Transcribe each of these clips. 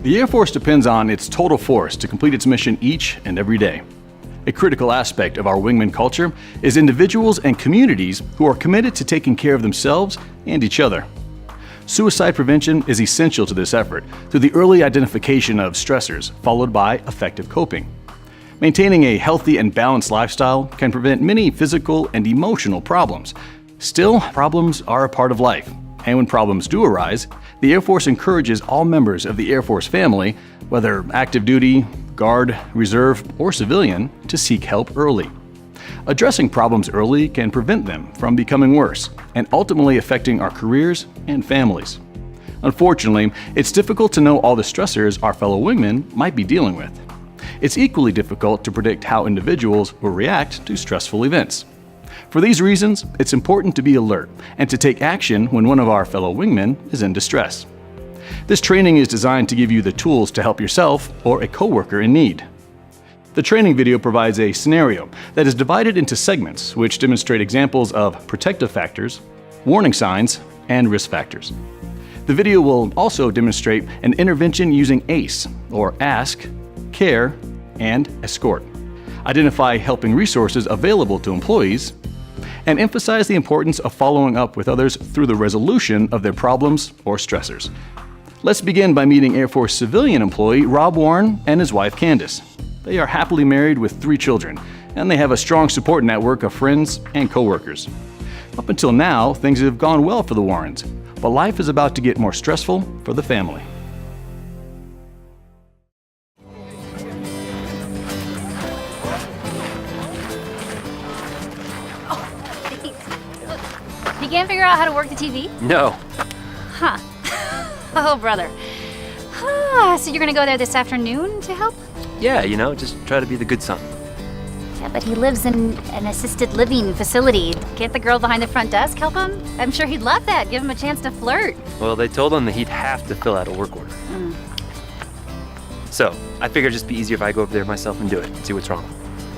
The Air Force depends on its total force to complete its mission each and every day. A critical aspect of our wingman culture is individuals and communities who are committed to taking care of themselves and each other. Suicide prevention is essential to this effort through the early identification of stressors, followed by effective coping. Maintaining a healthy and balanced lifestyle can prevent many physical and emotional problems. Still, problems are a part of life, and when problems do arise, the Air Force encourages all members of the Air Force family, whether active duty, Guard, Reserve, or civilian, to seek help early. Addressing problems early can prevent them from becoming worse and ultimately affecting our careers and families. Unfortunately, it's difficult to know all the stressors our fellow wingmen might be dealing with. It's equally difficult to predict how individuals will react to stressful events. For these reasons, it's important to be alert and to take action when one of our fellow wingmen is in distress. This training is designed to give you the tools to help yourself or a coworker in need. The training video provides a scenario that is divided into segments which demonstrate examples of protective factors, warning signs, and risk factors. The video will also demonstrate an intervention using ACE, or Ask, Care, and Escort, identify helping resources available to employees, and emphasize the importance of following up with others through the resolution of their problems or stressors. Let's begin by meeting Air Force civilian employee Rob Warren and his wife Candace. They are happily married with 3 children, and they have a strong support network of friends and coworkers. Up until now, things have gone well for the Warrens, but life is about to get more stressful for the family. You can't figure out how to work the TV? No. Huh. Oh, brother. So you're gonna go there this afternoon to help? Yeah, just try to be the good son. Yeah, but he lives in an assisted living facility. Can't the girl behind the front desk help him? I'm sure he'd love that. Give him a chance to flirt. Well, they told him that he'd have to fill out a work order. So, I figured it'd just be easier if I go over there myself and do it, see what's wrong.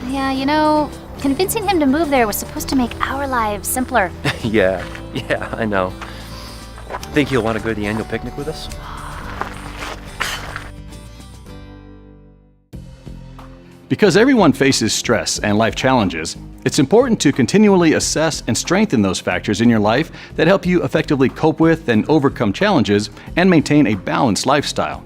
Yeah, convincing him to move there was supposed to make our lives simpler. Yeah, I know. Think he'll want to go to the annual picnic with us? Because everyone faces stress and life challenges, it's important to continually assess and strengthen those factors in your life that help you effectively cope with and overcome challenges and maintain a balanced lifestyle.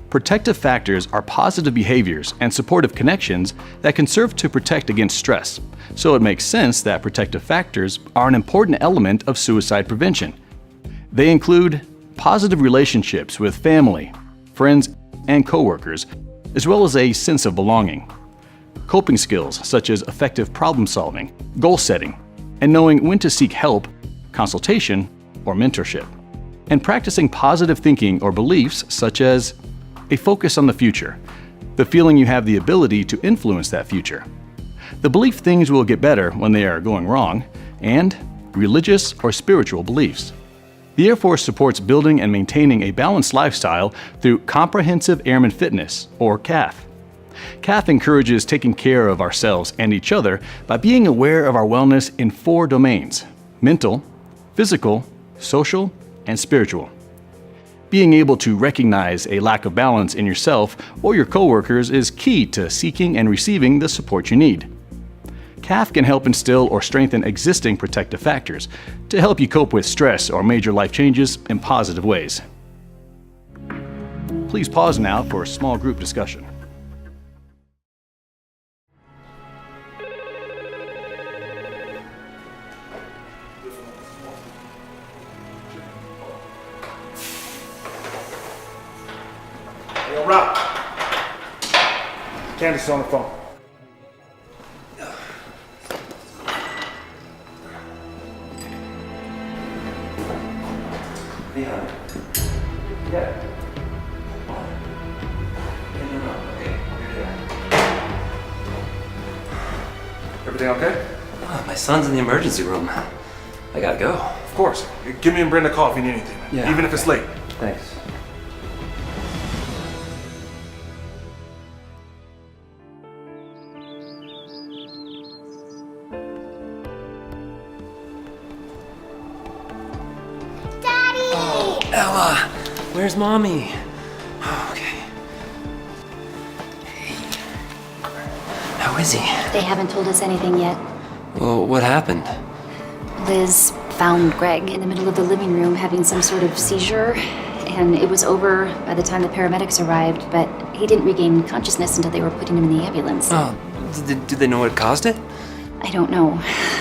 Protective factors are positive behaviors and supportive connections that can serve to protect against stress, so it makes sense that protective factors are an important element of suicide prevention. They include positive relationships with family, friends, and coworkers, as well as a sense of belonging. Coping skills such as effective problem solving, goal setting, and knowing when to seek help, consultation, or mentorship. And practicing positive thinking or beliefs such as a focus on the future, the feeling you have the ability to influence that future, the belief things will get better when they are going wrong, and religious or spiritual beliefs. The Air Force supports building and maintaining a balanced lifestyle through Comprehensive Airman Fitness, or CAF. CAF encourages taking care of ourselves and each other by being aware of our wellness in 4 domains: mental, physical, social, and spiritual. Being able to recognize a lack of balance in yourself or your coworkers is key to seeking and receiving the support you need. CAF can help instill or strengthen existing protective factors to help you cope with stress or major life changes in positive ways. Please pause now for a small group discussion. Yo, Rob. Candace is on the phone. Yeah. Yeah. No. Okay. Everything okay? Oh, my son's in the emergency room. I gotta go. Of course. Give me and Brenda a call if you need anything. Yeah. Even if it's late. Thanks. Ella, where's mommy? Oh, okay. How is he? They haven't told us anything yet. Well, what happened? Liz found Greg in the middle of the living room having some sort of seizure, and it was over by the time the paramedics arrived, but he didn't regain consciousness until they were putting him in the ambulance. Oh, did they know what caused it? I don't know.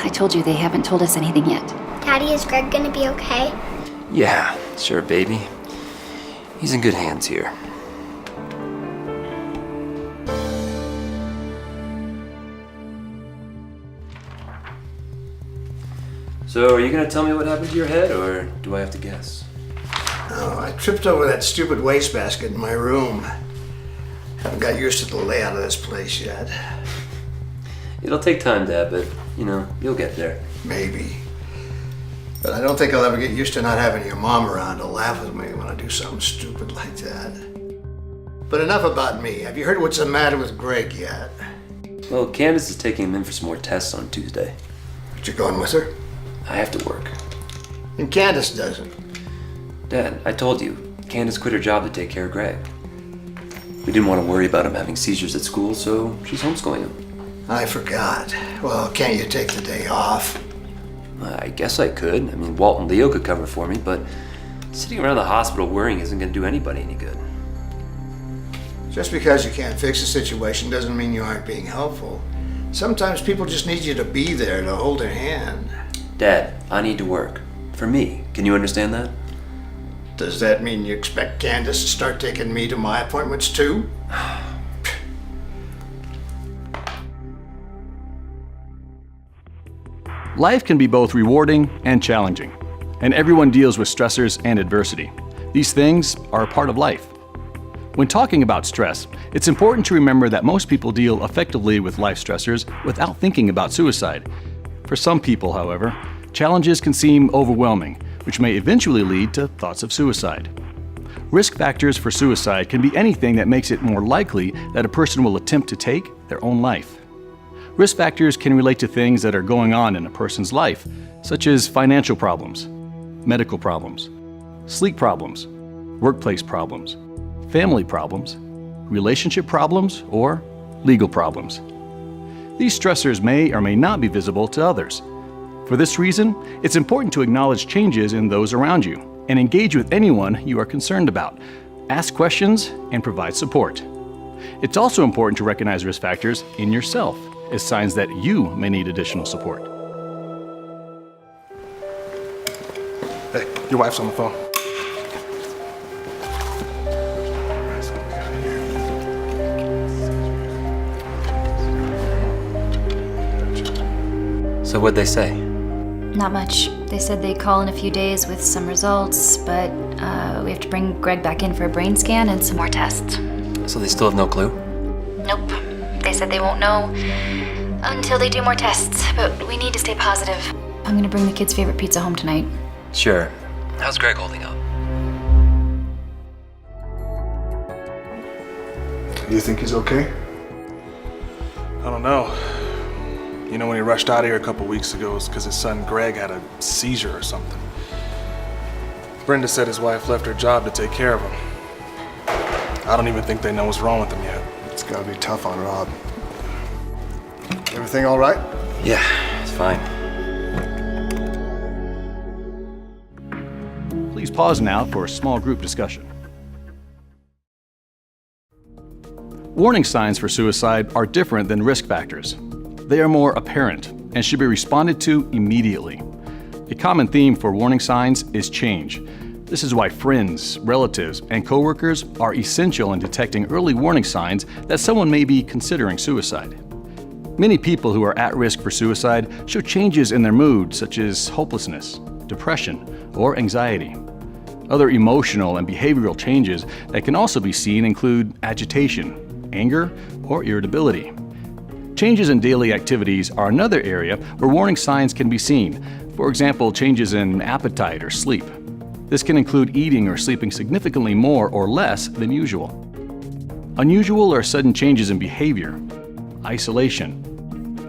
I told you they haven't told us anything yet. Daddy, is Greg gonna be okay? Yeah, sure, baby. He's in good hands here. So, are you gonna tell me what happened to your head, or do I have to guess? Oh, I tripped over that stupid wastebasket in my room. Haven't got used to the layout of this place yet. It'll take time, Dad, but, you'll get there. Maybe. But I don't think I'll ever get used to not having your mom around to laugh with me when I do something stupid like that. But enough about me. Have you heard what's the matter with Greg yet? Well, Candace is taking him in for some more tests on Tuesday. But you're going with her? I have to work. And Candace doesn't. Dad, I told you, Candace quit her job to take care of Greg. We didn't want to worry about him having seizures at school, so she's homeschooling him. I forgot. Well, can't you take the day off? I guess I could. Walt and Leo could cover for me, but sitting around the hospital worrying isn't going to do anybody any good. Just because you can't fix a situation doesn't mean you aren't being helpful. Sometimes people just need you to be there to hold their hand. Dad, I need to work. For me. Can you understand that? Does that mean you expect Candace to start taking me to my appointments too? Life can be both rewarding and challenging, and everyone deals with stressors and adversity. These things are a part of life. When talking about stress, it's important to remember that most people deal effectively with life stressors without thinking about suicide. For some people, however, challenges can seem overwhelming, which may eventually lead to thoughts of suicide. Risk factors for suicide can be anything that makes it more likely that a person will attempt to take their own life. Risk factors can relate to things that are going on in a person's life, such as financial problems, medical problems, sleep problems, workplace problems, family problems, relationship problems, or legal problems. These stressors may or may not be visible to others. For this reason, it's important to acknowledge changes in those around you and engage with anyone you are concerned about. Ask questions and provide support. It's also important to recognize risk factors in yourself as signs that you may need additional support. Hey, your wife's on the phone. So what'd they say? Not much. They said they'd call in a few days with some results, but we have to bring Greg back in for a brain scan and some more tests. So they still have no clue? Nope. They said they won't know until they do more tests, but we need to stay positive. I'm gonna bring the kids' favorite pizza home tonight. Sure. How's Greg holding up? You think he's okay? I don't know. When he rushed out of here a couple weeks ago, it was because his son Greg had a seizure or something. Brenda said his wife left her job to take care of him. I don't even think they know what's wrong with him yet. It's gotta be tough on Rob. Everything all right? Yeah, it's fine. Please pause now for a small group discussion. Warning signs for suicide are different than risk factors. They are more apparent and should be responded to immediately. A common theme for warning signs is change. This is why friends, relatives, and coworkers are essential in detecting early warning signs that someone may be considering suicide. Many people who are at risk for suicide show changes in their mood, such as hopelessness, depression, or anxiety. Other emotional and behavioral changes that can also be seen include agitation, anger, or irritability. Changes in daily activities are another area where warning signs can be seen. For example, changes in appetite or sleep. This can include eating or sleeping significantly more or less than usual. Unusual or sudden changes in behavior, isolation,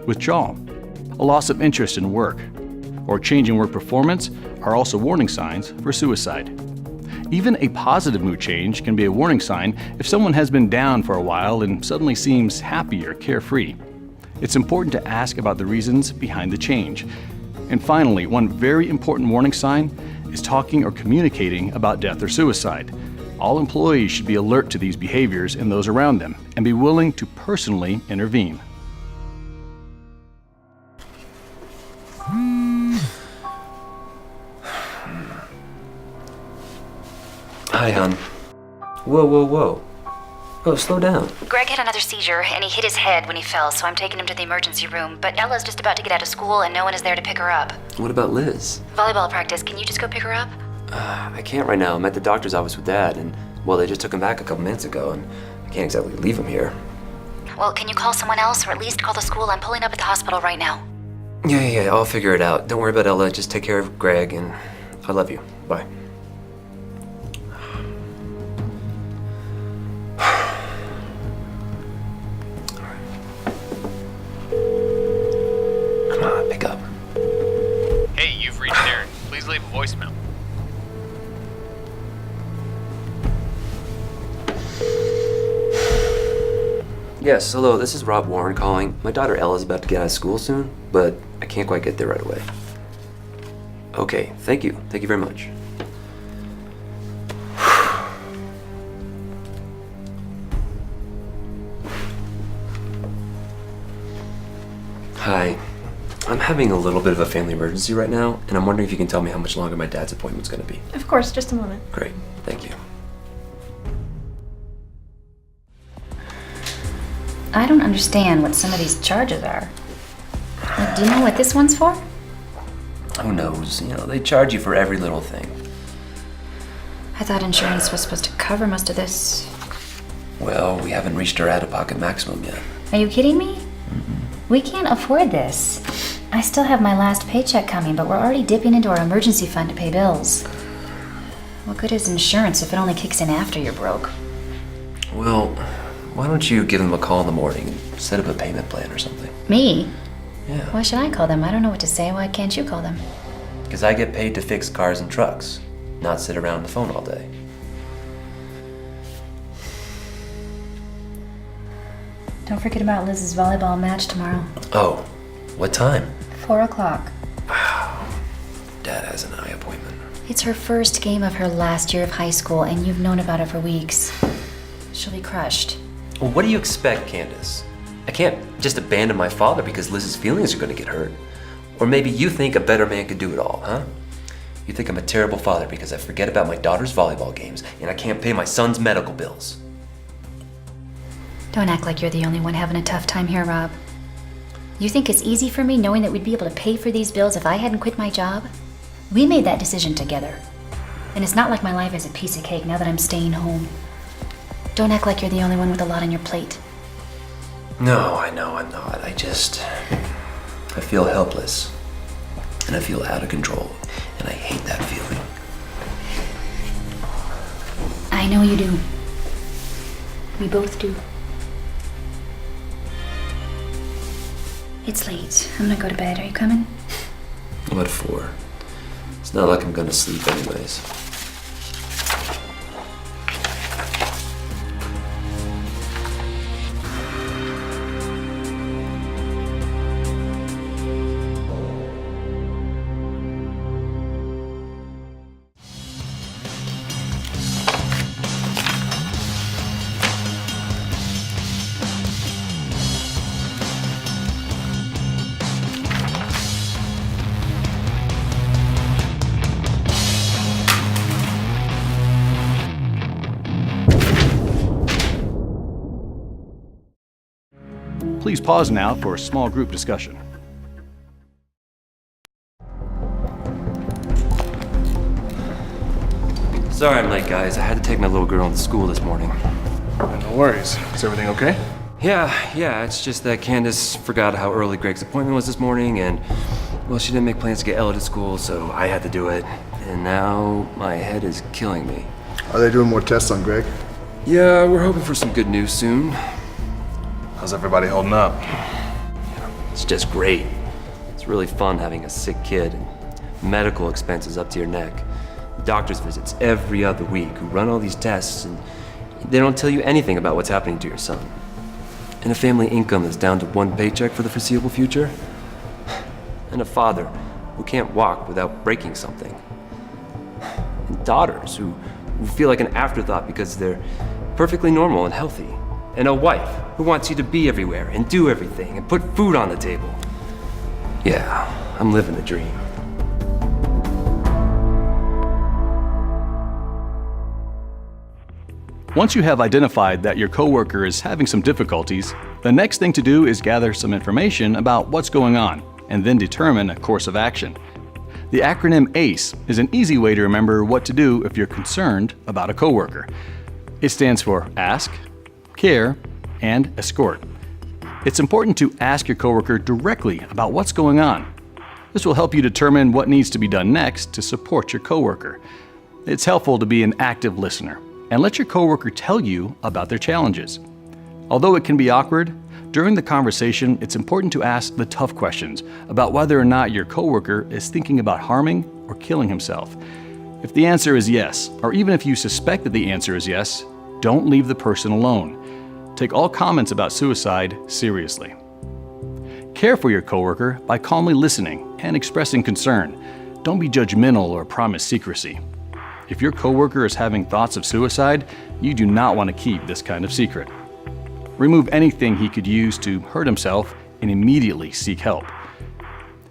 withdrawal, a loss of interest in work, or change in work performance are also warning signs for suicide. Even a positive mood change can be a warning sign if someone has been down for a while and suddenly seems happy or carefree. It's important to ask about the reasons behind the change. And finally, one very important warning sign is talking or communicating about death or suicide. All employees should be alert to these behaviors and those around them, and be willing to personally intervene. Hi, hon. Whoa. Oh, slow down. Greg had another seizure, and he hit his head when he fell, so I'm taking him to the emergency room. But Ella's just about to get out of school, and no one is there to pick her up. What about Liz? Volleyball practice, can you just go pick her up? I can't right now. I'm at the doctor's office with Dad, and, well, they just took him back a couple minutes ago, and I can't exactly leave him here. Well, can you call someone else, or at least call the school? I'm pulling up at the hospital right now. Yeah, I'll figure it out. Don't worry about Ella. Just take care of Greg, and I love you. Bye. Come on, pick up. Hey, you've reached Aaron. Please leave a voicemail. Yes, hello, this is Rob Warren calling. My daughter Ella's about to get out of school soon, but I can't quite get there right away. Okay, thank you. Thank you very much. Hi. I'm having a little bit of a family emergency right now, and I'm wondering if you can tell me how much longer my dad's appointment's gonna be. Of course, just a moment. Great, thank you. I don't understand what some of these charges are. Do you know what this one's for? Who knows? You know, they charge you for every little thing. I thought insurance was supposed to cover most of this. Well, we haven't reached our out-of-pocket maximum yet. Are you kidding me? We can't afford this. I still have my last paycheck coming, but we're already dipping into our emergency fund to pay bills. What good is insurance if it only kicks in after you're broke? Well, why don't you give them a call in the morning and set up a payment plan or something? Me? Yeah. Why should I call them? I don't know what to say. Why can't you call them? Because I get paid to fix cars and trucks, not sit around the phone all day. Don't forget about Liz's volleyball match tomorrow. Oh, what time? 4 o'clock. Dad has an eye appointment. It's her first game of her last year of high school, and you've known about it for weeks. She'll be crushed. Well, what do you expect, Candace? I can't just abandon my father because Liz's feelings are going to get hurt. Or maybe you think a better man could do it all, huh? You think I'm a terrible father because I forget about my daughter's volleyball games and I can't pay my son's medical bills. Don't act like you're the only one having a tough time here, Rob. You think it's easy for me knowing that we'd be able to pay for these bills if I hadn't quit my job? We made that decision together. And it's not like my life is a piece of cake now that I'm staying home. Don't act like you're the only one with a lot on your plate. No, I know I'm not. I feel helpless. And I feel out of control. And I hate that feeling. I know you do. We both do. It's late. I'm gonna go to bed. Are you coming? I'm at 4. It's not like I'm gonna sleep anyways. Please pause now for a small group discussion. Sorry I'm late, guys. I had to take my little girl to school this morning. No worries. Is everything okay? Yeah, it's just that Candace forgot how early Greg's appointment was this morning, and, well, she didn't make plans to get Ella to school, so I had to do it. And now my head is killing me. Are they doing more tests on Greg? Yeah, we're hoping for some good news soon. How's everybody holding up? It's just great. It's really fun having a sick kid and medical expenses up to your neck. Doctor's visits every other week who run all these tests and they don't tell you anything about what's happening to your son. and a family income that's down to one paycheck for the foreseeable future, and a father who can't walk without breaking something, and daughters who feel like an afterthought because they're perfectly normal and healthy, and a wife who wants you to be everywhere and do everything and put food on the table. Yeah, I'm living the dream. Once you have identified that your coworker is having some difficulties, the next thing to do is gather some information about what's going on and then determine a course of action. The acronym ACE is an easy way to remember what to do if you're concerned about a coworker. It stands for Ask, Care, and Escort. It's important to ask your coworker directly about what's going on. This will help you determine what needs to be done next to support your coworker. It's helpful to be an active listener and let your coworker tell you about their challenges. Although it can be awkward, during the conversation, it's important to ask the tough questions about whether or not your coworker is thinking about harming or killing himself. If the answer is yes, or even if you suspect that the answer is yes, don't leave the person alone. Take all comments about suicide seriously. Care for your coworker by calmly listening and expressing concern. Don't be judgmental or promise secrecy. If your coworker is having thoughts of suicide, you do not want to keep this kind of secret. Remove anything he could use to hurt himself and immediately seek help.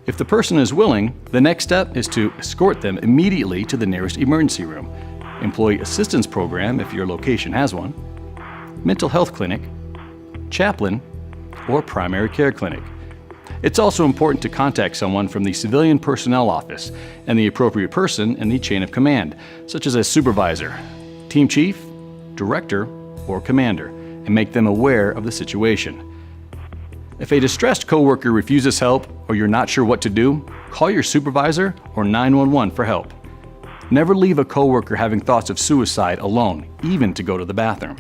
If the person is willing, the next step is to escort them immediately to the nearest emergency room, employee assistance program if your location has one, mental health clinic, chaplain, or primary care clinic. It's also important to contact someone from the civilian personnel office and the appropriate person in the chain of command, such as a supervisor, team chief, director, or commander, and make them aware of the situation. If a distressed coworker refuses help or you're not sure what to do, call your supervisor or 911 for help. Never leave a coworker having thoughts of suicide alone, even to go to the bathroom.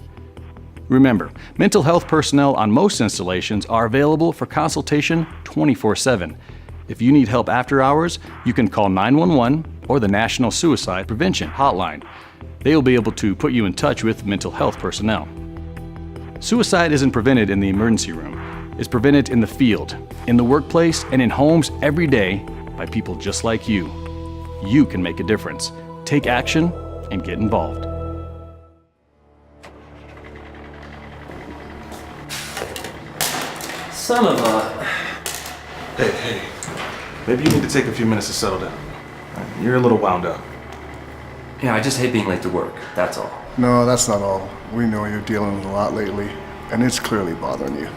Remember, mental health personnel on most installations are available for consultation 24/7. If you need help after hours, you can call 911 or the National Suicide Prevention Hotline. They will be able to put you in touch with mental health personnel. Suicide isn't prevented in the emergency room. It's prevented in the field, in the workplace, and in homes every day by people just like you. You can make a difference. Take action and get involved. Son of a... Hey. Maybe you need to take a few minutes to settle down. You're a little wound up. Yeah, I just hate being late to work, that's all. No, that's not all. We know you're dealing with a lot lately, and it's clearly bothering you.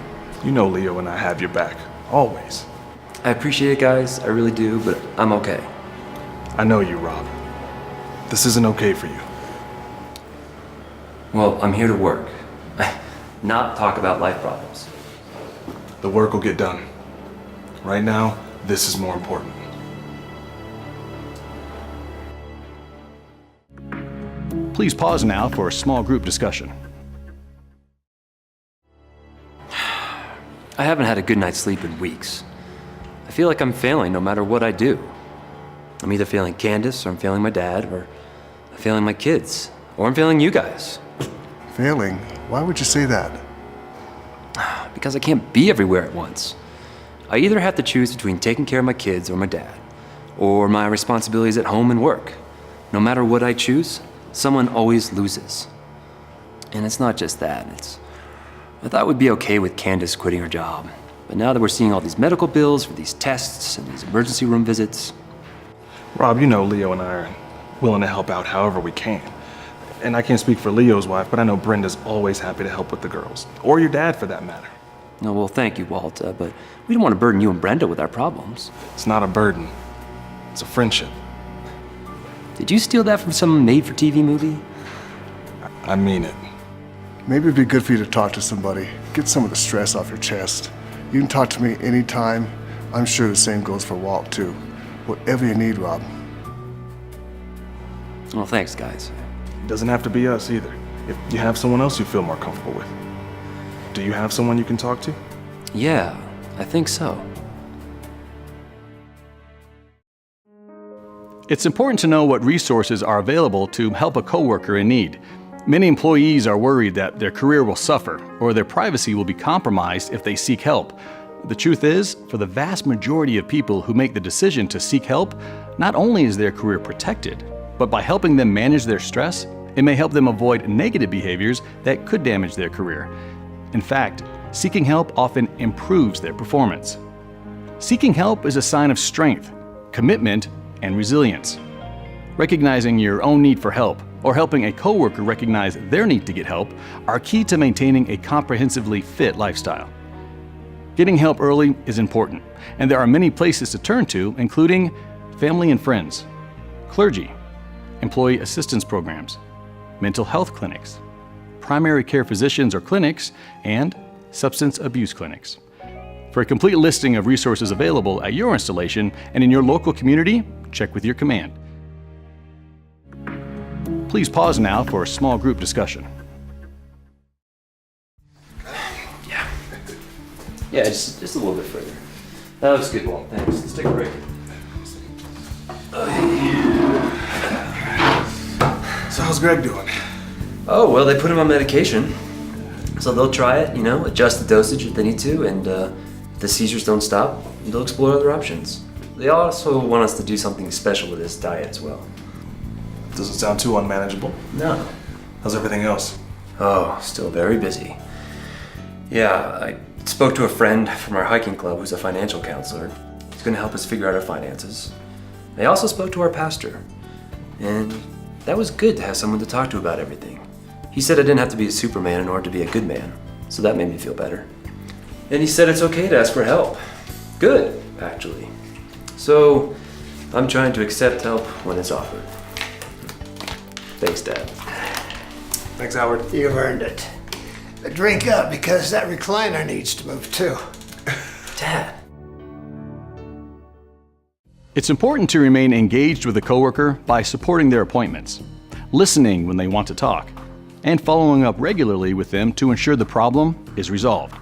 You know Leo and I have your back. Always. I appreciate it, guys, I really do, but I'm okay. I know you, Rob. This isn't okay for you. Well, I'm here to work, not talk about life problems. The work will get done. Right now, this is more important. Please pause now for a small group discussion. I haven't had a good night's sleep in weeks. I feel like I'm failing no matter what I do. I'm either failing Candace, or I'm failing my dad, or I'm failing my kids, or I'm failing you guys. Failing? Why would you say that? Because I can't be everywhere at once. I either have to choose between taking care of my kids or my dad, or my responsibilities at home and work. No matter what I choose, someone always loses. And it's not just that, I thought we'd be okay with Candace quitting her job. But now that we're seeing all these medical bills for these tests and these emergency room visits... Rob, you know Leo and I are willing to help out however we can. And I can't speak for Leo's wife, but I know Brenda's always happy to help with the girls. Or your dad, for that matter. No, well, thank you, Walt, but we don't want to burden you and Brenda with our problems. It's not a burden. It's a friendship. Did you steal that from some made-for-TV movie? I mean it. Maybe it'd be good for you to talk to somebody. Get some of the stress off your chest. You can talk to me anytime. I'm sure the same goes for Walt, too. Whatever you need, Rob. Well, thanks, guys. It doesn't have to be us either. If you have someone else you feel more comfortable with. Do you have someone you can talk to? Yeah, I think so. It's important to know what resources are available to help a coworker in need. Many employees are worried that their career will suffer or their privacy will be compromised if they seek help. The truth is, for the vast majority of people who make the decision to seek help, not only is their career protected, but by helping them manage their stress, it may help them avoid negative behaviors that could damage their career. In fact, seeking help often improves their performance. Seeking help is a sign of strength, commitment, and resilience. Recognizing your own need for help or helping a coworker recognize their need to get help are key to maintaining a comprehensively fit lifestyle. Getting help early is important, and there are many places to turn to, including family and friends, clergy, employee assistance programs, mental health clinics, primary care physicians or clinics, and substance abuse clinics. For a complete listing of resources available at your installation and in your local community, check with your command. Please pause now for a small group discussion. Yeah, just a little bit further. That looks good, Walt. Thanks. Let's take a break. So how's Greg doing? Oh, well, they put him on medication. So they'll try it, adjust the dosage if they need to, and if the seizures don't stop, they'll explore other options. They also want us to do something special with his diet as well. Doesn't sound too unmanageable. No. How's everything else? Oh, still very busy. Yeah, I spoke to a friend from our hiking club who's a financial counselor. He's going to help us figure out our finances. I also spoke to our pastor, and that was good to have someone to talk to about everything. He said I didn't have to be a Superman in order to be a good man, so that made me feel better. And he said it's okay to ask for help. Good, actually. So I'm trying to accept help when it's offered. Thanks, Dad. Thanks, Howard. You've earned it. But drink up, because that recliner needs to move too. Dad. It's important to remain engaged with a coworker by supporting their appointments, listening when they want to talk, and following up regularly with them to ensure the problem is resolved.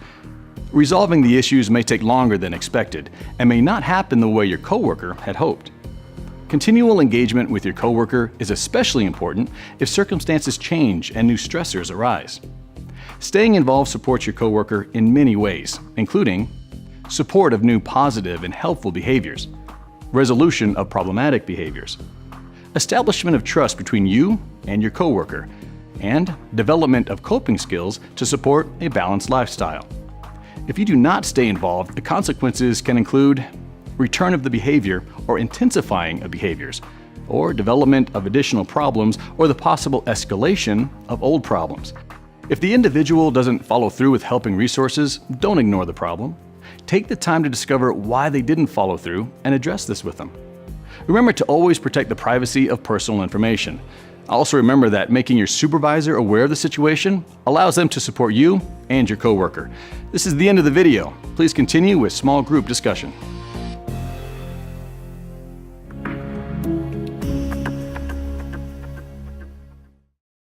Resolving the issues may take longer than expected and may not happen the way your coworker had hoped. Continual engagement with your coworker is especially important if circumstances change and new stressors arise. Staying involved supports your coworker in many ways, including support of new positive and helpful behaviors, resolution of problematic behaviors, establishment of trust between you and your coworker, and development of coping skills to support a balanced lifestyle. If you do not stay involved, the consequences can include return of the behavior or intensifying of behaviors, or development of additional problems, or the possible escalation of old problems. If the individual doesn't follow through with helping resources, don't ignore the problem. Take the time to discover why they didn't follow through and address this with them. Remember to always protect the privacy of personal information. Also remember that making your supervisor aware of the situation allows them to support you and your coworker. This is the end of the video. Please continue with small group discussion.